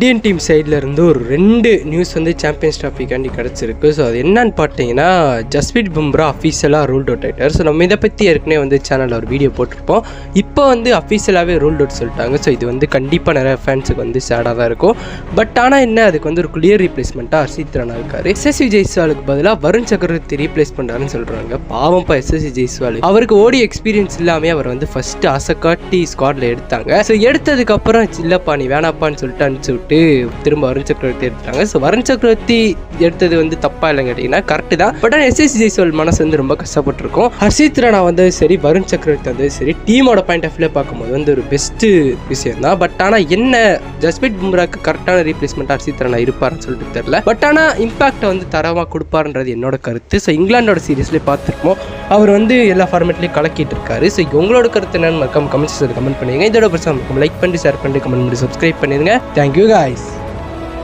Indian team சைடில் இருந்து ஒரு 2 நியூஸ் வந்து சாம்பியன்ஸ் ட்ராஃபிக்காண்டி கிடச்சிருக்கு. ஸோ அது என்னன்னு பார்த்தீங்கன்னா, ஜஸ்பிரீத் பும்ரா அஃபீஷியலாக ரூல்ட் அவுட் ஆகிட்டார். ஸோ நம்ம இதை பற்றி ஏற்கனவே வந்து சேனலில் ஒரு வீடியோ போட்டிருப்போம். இப்போ வந்து அஃபீஷியலாகவே ரூல்ட் அவுட் சொல்லிட்டாங்க. ஸோ இது வந்து கண்டிப்பாக நிறைய ஃபேன்ஸுக்கு வந்து சேடாக தான் இருக்கும். பட் ஆனால் என்ன, அதுக்கு வந்து ஒரு கிளியர் ரீப்ளேஸ்மெண்ட்டாக ஹர்ஷித் ராணா இருக்கார். எஸ்எஸ்வி ஜெய்ஸ்வாலுக்கு பதிலாக வருண் சக்கரவர்த்தி ரீப்ளேஸ் பண்ணுறாருன்னு சொல்கிறாங்க. பாவம்ப்பா எஸ்எஸ்வி ஜெய்ஸ்வால், அவருக்கு ஓடி எக்ஸ்பீரியன்ஸ் இல்லாமல் அவர் வந்து ஃபஸ்ட்டு ஆசை காட்டி ஸ்குவாடில் எடுத்தாங்க. ஸோ எடுத்ததுக்கப்புறம் இல்லைப்பா நீ வேணாப்பான்னு சொல்லிட்டு அனுப்பிச்சு விட்டு திரும்ப வருண் சக்கரவர்த்தி எடுத்துட்டாங்க. ஸோ வருண் சக்கரவர்த்தி எடுத்தது வந்து தப்பா இல்லைன்னு கேட்டிங்கன்னா கரெக்டு தான். பட் ஆனால் எஸ்எஸ்வி ஜெய்ஸ்வால் மனசு வந்து ரொம்ப கஷ்டப்பட்டிருக்கும். ஹர்ஷித் ராணா வந்தது சரி, வருண் சக்கரவர்த்தி வந்தது சரி, டீமோட பாயிண்ட் ஆஃப் வியூ பார்க்கும்போது வந்து ஒரு பெஸ்ட்டு விஷயம் தான். பட் ஆனால் என்ன, ஜஸ்பிரீத் பும்ராக்கு கரெக்டான ரீப்ளேஸ்மெண்ட் ஹர்ஷித் ராணா இருப்பாருன்னு சொல்லிட்டு தெரியல. பட் ஆனால் இம்பாக்டை வந்து தரமாக கொடுப்பாருன்றது என்னோட கருத்து. ஸோ இங்கிலாண்டோட சீரீஸ்லேயே பார்த்துருப்போம், அவர் வந்து எல்லா ஃபார்மேட்லேயும் கலக்கிட்டு இருக்காரு. ஸோ உங்களோட கருத்து என்னன்னு மறக்காம கமெண்ட்ஸ் கமெண்ட் பண்ணுங்க. இதோட பர்சன் லைக் பண்ணி ஷேர் பண்ணி கமெண்ட் பண்ணி சப்ஸ்கிரைப் பண்ணிடுங்க. Thank you guys.